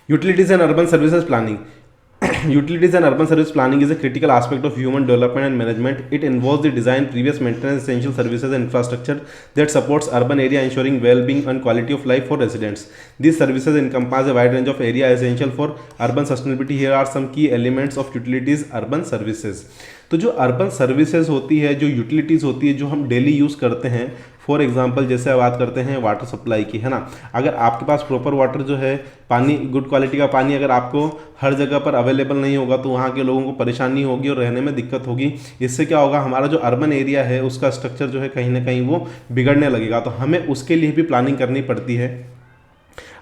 Utilities and urban services planning. Utilities and urban service planning is a critical aspect of human development and management. It involves the design, previous maintenance, essential services and infrastructure that supports urban area, ensuring well-being and quality of life for residents. These services encompass a wide range of area essential for urban sustainability. Here are some key elements of utilities urban services. तो जो urban services होती है, जो utilities होती है, जो हम daily use करते हैं, फॉर एग्जांपल जैसे बात करते हैं वाटर सप्लाई की, है ना। अगर आपके पास प्रॉपर वाटर जो है, पानी, गुड क्वालिटी का पानी अगर आपको हर जगह पर अवेलेबल नहीं होगा तो वहाँ के लोगों को परेशानी होगी और रहने में दिक्कत होगी। इससे क्या होगा, हमारा जो अर्बन एरिया है उसका स्ट्रक्चर जो है कहीं ना कहीं वो बिगड़ने लगेगा। तो हमें उसके लिए भी प्लानिंग करनी पड़ती है।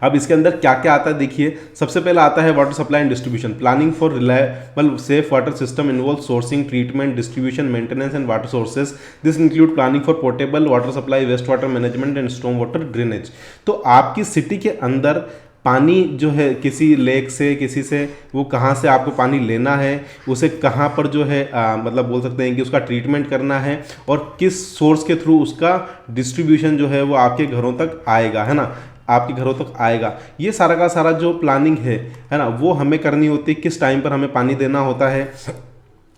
अब इसके अंदर क्या क्या आता है देखिए। सबसे पहला आता है water supply and distribution. Planning for reliable safe water system involve sourcing, treatment, distribution, maintenance and water sources. This include planning for portable water supply, waste water management and storm water drainage. तो आपकी city के अंदर पानी जो है किसी lake से, किसी से, वो कहाँ से आपको पानी लेना है, उसे कहाँ पर जो है मतलब बोल सकते हैं कि उसका ट्रीटमेंट करना है और किस सोर्स के थ्रू उसका डिस्ट्रीब्यूशन जो है वो आपके घरों तक आएगा, है ना, आपके घरों तक आएगा। ये सारा का सारा जो प्लानिंग है ना, वो हमें करनी होती है। किस टाइम पर हमें पानी देना होता है।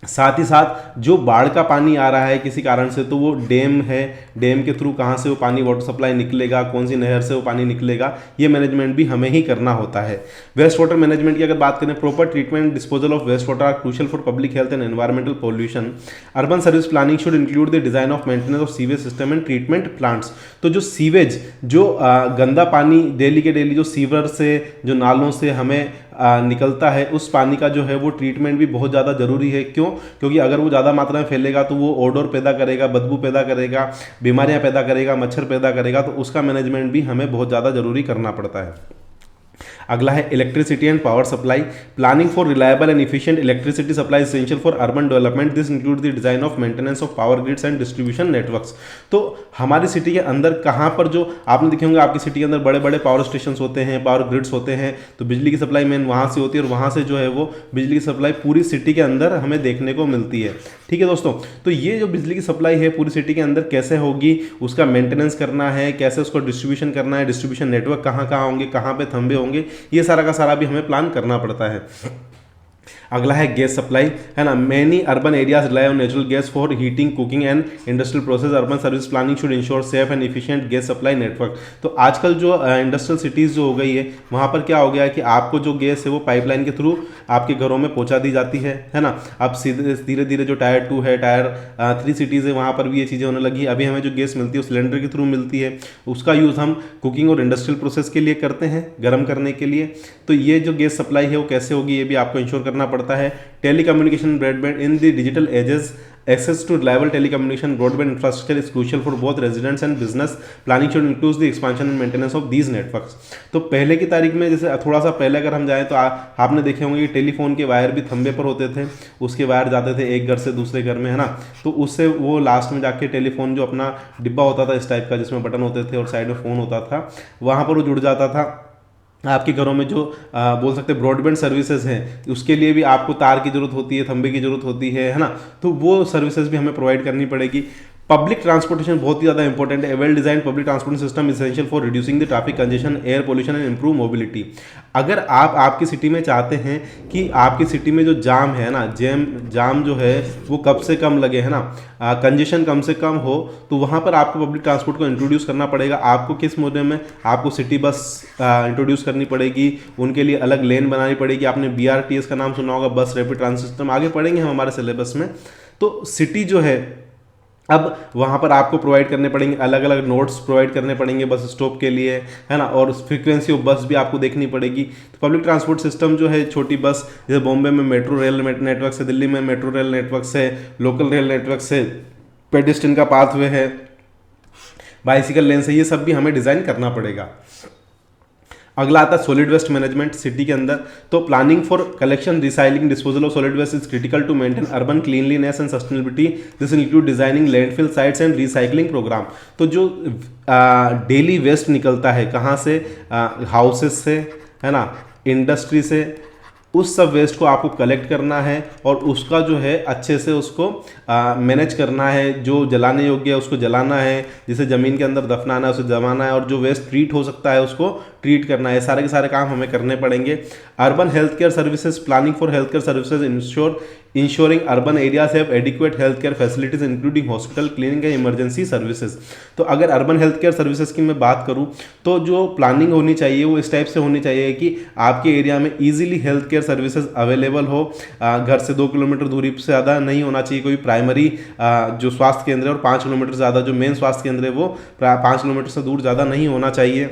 साथ ही साथ जो बाढ़ का पानी आ रहा है किसी कारण से, तो वो डैम है, डैम के थ्रू कहाँ से वो पानी वाटर सप्लाई निकलेगा, कौन सी नहर से वो पानी निकलेगा, ये मैनेजमेंट भी हमें ही करना होता है। वेस्ट वाटर मैनेजमेंट की अगर बात करें, proper treatment disposal of waste water are crucial for public health and environmental pollution. Urban service planning should include the design of maintenance of sewage system and treatment plants. तो जो sewage, जो गंदा पानी daily के daily जो sewer से, जो नालों से हमें निकलता है, उस पानी का जो है वो ट्रीटमेंट भी बहुत ज़्यादा ज़रूरी है। क्यों? क्योंकि अगर वो ज़्यादा मात्रा में फैलेगा तो वो ओडोर पैदा करेगा, बदबू पैदा करेगा, बीमारियां पैदा करेगा, मच्छर पैदा करेगा। तो उसका मैनेजमेंट भी हमें बहुत ज़्यादा ज़रूरी करना पड़ता है। अगला है electricity and power supply. Planning for reliable and efficient electricity supply essential for urban development. This include the design of maintenance of power grids and distribution networks. तो हमारी सिटी के अंदर कहाँ पर, जो आपने देखे होंगे आपकी सिटी के अंदर बड़े बड़े पावर स्टेशन होते हैं, पावर ग्रिड्स होते हैं, तो बिजली की सप्लाई मेन वहाँ से होती है और वहाँ से जो है वो बिजली की सप्लाई पूरी सिटी के अंदर हमें देखने को मिलती है। ठीक है दोस्तों, तो ये जो बिजली की सप्लाई है पूरी सिटी के अंदर कैसे होगी, उसका मेंटेनेंस करना है, कैसे उसको डिस्ट्रीब्यूशन करना है, डिस्ट्रीब्यूशन नेटवर्क कहाँ कहाँ होंगे, कहाँ पे थंबे होंगे, ये सारा का सारा भी हमें प्लान करना पड़ता है। अगला है गैस सप्लाई, है ना। Many urban areas rely on natural gas for heating, cooking and industrial process. Urban service planning should ensure safe and efficient gas supply network. तो आजकल जो इंडस्ट्रियल सिटीज़ जो हो गई है, वहाँ पर क्या हो गया है कि आपको जो गैस है वो पाइपलाइन के थ्रू आपके घरों में पहुँचा दी जाती है ना। अब सीधे धीरे धीरे जो टायर 2 है, टायर 3 सिटीज़ है, वहाँ पर भी ये चीज़ें होने लगी। अभी हमें जो गैस मिलती है वो सिलेंडर के थ्रू मिलती है, उसका यूज़ हम कुकिंग और इंडस्ट्रियल प्रोसेस के लिए करते हैं, गर्म करने के लिए। तो ये जो गैस सप्लाई है वो कैसे होगी, ये भी आपको इंश्योर करना पड़ता है। Telecommunication broadband in the digital ages, access to reliable telecommunication broadband infrastructure is crucial for both residents and business. Planning should include the expansion and maintenance of these networks. तो पहले की तारीख में, जैसे थोड़ा सा पहले अगर हम जाएं तो आपने देखे होंगे कि टेलीफोन के वायर भी थंबे पर होते थे, उसके वायर जाते थे एक घर से दूसरे घर में, है ना। तो उससे वो लास्ट में जाके टेलीफोन जो अपना डिब्बा होता था इस टाइप का, जिसमें बटन होते थे और साइड में फ़ोन होता था, वहाँ पर वो जुड़ जाता था। आपके घरों में जो बोल सकते हैं ब्रॉडबैंड सर्विसेज हैं, उसके लिए भी आपको तार की जरूरत होती है, थंबे की जरूरत होती है ना। तो वो सर्विसेज भी हमें प्रोवाइड करनी पड़ेगी। पब्लिक ट्रांसपोर्टेशन बहुत ही ज़्यादा इंपॉर्टेंट है। Well design public transportation system essential for reducing the traffic congestion, air pollution and improve mobility. अगर आप आपकी सिटी में चाहते हैं कि आपकी सिटी में जो जाम है ना, जाम जो है वो कब से कम लगे, है ना, कंजेशन कम से कम हो, तो वहाँ पर आपको पब्लिक ट्रांसपोर्ट को इंट्रोड्यूस करना पड़ेगा। आपको किस मुद्दे में, आपको सिटी बस इंट्रोड्यूस करनी पड़ेगी, उनके लिए अलग लेन बनानी पड़ेगी। आपने BRTS का नाम सुना होगा, बस रैपिड ट्रांजिट सिस्टम, आगे पढ़ेंगे हम हमारे सिलेबस में। तो सिटी जो है अब वहाँ पर आपको प्रोवाइड करने पड़ेंगे, अलग अलग नोट्स प्रोवाइड करने पड़ेंगे बस स्टॉप के लिए, है ना, और फ्रीक्वेंसी ऑफ बस भी आपको देखनी पड़ेगी। तो पब्लिक ट्रांसपोर्ट सिस्टम जो है, छोटी बस, जैसे बॉम्बे में मेट्रो रेल नेटवर्क से, दिल्ली में मेट्रो रेल नेटवर्क से, लोकल रेल नेटवर्क से, पेडेस्ट्रियन का पाथवे है, बाइसिकल लेन से, ये सब भी हमें डिज़ाइन करना पड़ेगा। अगला आता है सॉलिड वेस्ट मैनेजमेंट सिटी के अंदर। तो planning for collection, recycling, disposal of solid waste is critical to maintain urban cleanliness and sustainability. This include designing landfill sites and recycling program. तो जो डेली वेस्ट निकलता है कहाँ से, हाउसेस से, है ना, इंडस्ट्री से, उस सब वेस्ट को आपको कलेक्ट करना है और उसका जो है अच्छे से उसको मैनेज करना है। जो जलाने योग्य है उसको जलाना है, जिसे ज़मीन के अंदर दफनाना है उसे जमाना है, और जो वेस्ट ट्रीट हो सकता है उसको ट्रीट करना है। सारे के सारे काम हमें करने पड़ेंगे। Urban health care services planning for health care services ensuring urban areas have adequate health care facilities including hospital, clinic and emergency services. तो अगर अर्बन हेल्थ केयर सर्विसेज की मैं बात करूं तो जो प्लानिंग होनी चाहिए वो इस टाइप से होनी चाहिए कि आपके एरिया में easily health care services available हो। घर से 2 किलोमीटर दूरी से ज़्यादा नहीं होना चाहिए कोई प्राइमरी जो स्वास्थ्य केंद्र है, और 5 किलोमीटर से ज़्यादा जो मेन स्वास्थ्य केंद्र है वो 5 किलोमीटर से दूर ज़्यादा नहीं होना चाहिए।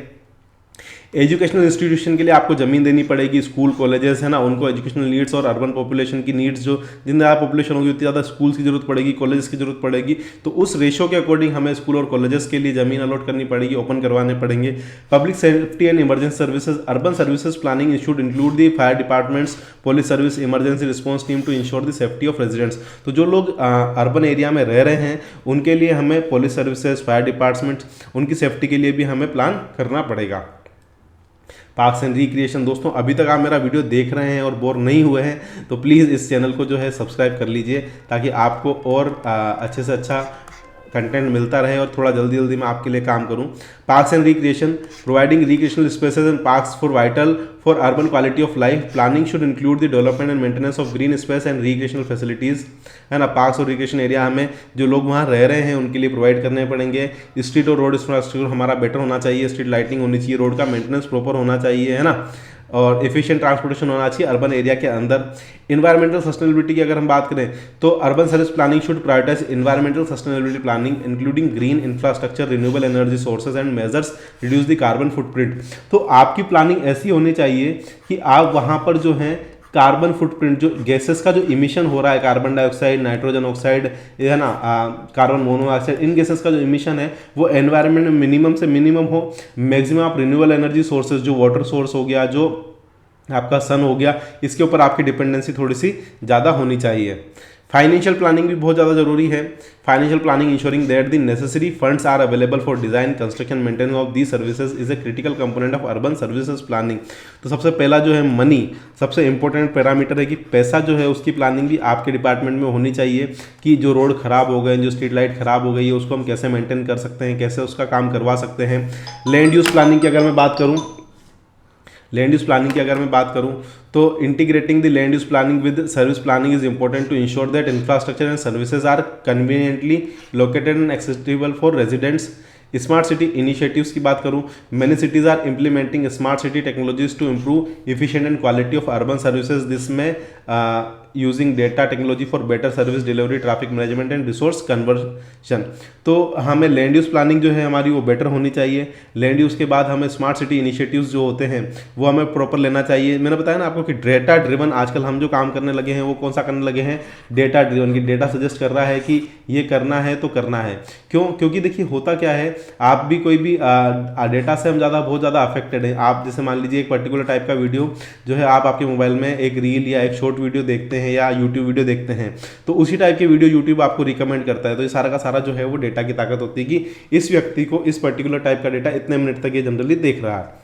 एजुकेशनल इंस्टीट्यूशन के लिए आपको ज़मीन देनी पड़ेगी। स्कूल कॉलेजेस है ना, उनको एजुकेशनल नीड्स और अर्बन पॉपुलेशन की नीड्स, जो जितनी ज़्यादा पॉपुलेशन होगी उतनी ज़्यादा स्कूल्स की जरूरत पड़ेगी, कॉलेजेस की जरूरत पड़ेगी। तो उस रेशो के अकॉर्डिंग हमें स्कूल और कॉलेजेस के लिए ज़मीन अलॉट करनी पड़ेगी, ओपन करवाने पड़ेंगे। Public safety and emergency services urban services planning should include the fire departments, police service, emergency response team to ensure the safety of residents. तो जो लोग अर्बन एरिया में रह रहे हैं उनके लिए हमें पुलिस सर्विसेज, फायर डिपार्टमेंट, उनकी सेफ्टी के लिए भी हमें प्लान करना पड़ेगा। पार्क्स एंड रिक्रिएशन, दोस्तों अभी तक आप मेरा वीडियो देख रहे हैं और बोर नहीं हुए हैं तो प्लीज़ इस चैनल को जो है सब्सक्राइब कर लीजिए, ताकि आपको और अच्छे से अच्छा कंटेंट मिलता रहे और थोड़ा जल्दी जल्दी मैं आपके लिए काम करूं। Parks and recreation providing recreational spaces and parks for vital for urban quality of life. Planning should include the development and maintenance of green space and recreational facilities, है ना। पार्क्स और रिक्रिएशन एरिया हमें जो लोग वहाँ रह रहे हैं उनके लिए प्रोवाइड करने पड़ेंगे। स्ट्रीट और रोड इंफ्रास्ट्रक्चर हमारा बेटर होना चाहिए, स्ट्रीट लाइटिंग होनी चाहिए, रोड का मेंटेनेंस प्रॉपर होना चाहिए, है ना, और एफिशिएंट ट्रांसपोर्टेशन होना चाहिए अर्बन एरिया के अंदर। इन्वायरमेंटल सस्टेनेबिलिटी की अगर हम बात करें तो urban service planning should prioritize environmental sustainability planning including green infrastructure, renewable energy sources and measures reduce the carbon footprint. तो आपकी प्लानिंग ऐसी होनी चाहिए कि आप वहाँ पर जो है कार्बन फुटप्रिंट, जो गैसेस का जो इमिशन हो रहा है, कार्बन डाइऑक्साइड, नाइट्रोजन ऑक्साइड, है ना, कार्बन मोनोऑक्साइड, इन गैसेस का जो इमिशन है वो एनवायरनमेंट में मिनिमम से मिनिमम हो। मैक्सिमम आप रिन्यूएबल एनर्जी सोर्सेज, जो वाटर सोर्स हो गया, जो आपका सन हो गया, इसके ऊपर आपकी डिपेंडेंसी थोड़ी सी ज़्यादा होनी चाहिए। फाइनेंशियल प्लानिंग भी बहुत ज़्यादा जरूरी है। Financial planning ensuring that the necessary funds are available for design, construction, maintenance of the services is a critical component of urban services planning. तो सबसे पहला जो है मनी, सबसे इंपॉर्टेंट पैरामीटर है कि पैसा जो है उसकी प्लानिंग भी आपके डिपार्टमेंट में होनी चाहिए, कि जो रोड खराब हो गए, जो स्ट्रीट लाइट खराब हो गई है, उसको हम कैसे मेंटेन कर सकते हैं, कैसे उसका काम करवा सकते हैं। लैंड यूज प्लानिंग की अगर मैं बात करूँ, लैंड यूज प्लानिंग की अगर मैं बात करूं तो integrating the land use planning with service planning is important to ensure that infrastructure and services are conveniently located and accessible for residents. Smart city initiatives की बात करूं, many cities are implementing smart city technologies to improve efficient and quality of urban services. This में using data technology for better service delivery, traffic management and resource conversion. तो हमें land use planning जो है हमारी वो better होनी चाहिए। Land use के बाद हमें स्मार्ट सिटी इनिशिएटिव्स जो होते हैं वो हमें प्रॉपर लेना चाहिए। मैंने बताया ना आपको कि डेटा ड्रिवन आजकल हम जो काम करने लगे हैं वो कौन सा करने लगे हैं, डेटा ड्रिवन। की डेटा सजेस्ट कर रहा है कि ये करना है तो करना है। क्यों? क्योंकि देखिए होता क्या है, आप भी कोई भी डेटा से हम बहुत ज़्यादा अफेक्टेड हैं। आप जैसे मान लीजिए एक पर्टिकुलर टाइप का वीडियो जो है आप आपके मोबाइल में एक रील या एक शॉर्ट वीडियो देखते हैं या यूट्यूब वीडियो देखते हैं, तो उसी टाइप के वीडियो यूट्यूब आपको रिकमेंड करता है। तो ये सारा का सारा जो है वो डेटा की ताकत होती है कि इस व्यक्ति को इस पर्टिकुलर टाइप का डेटा इतने मिनट तक ये जनरली देख रहा है।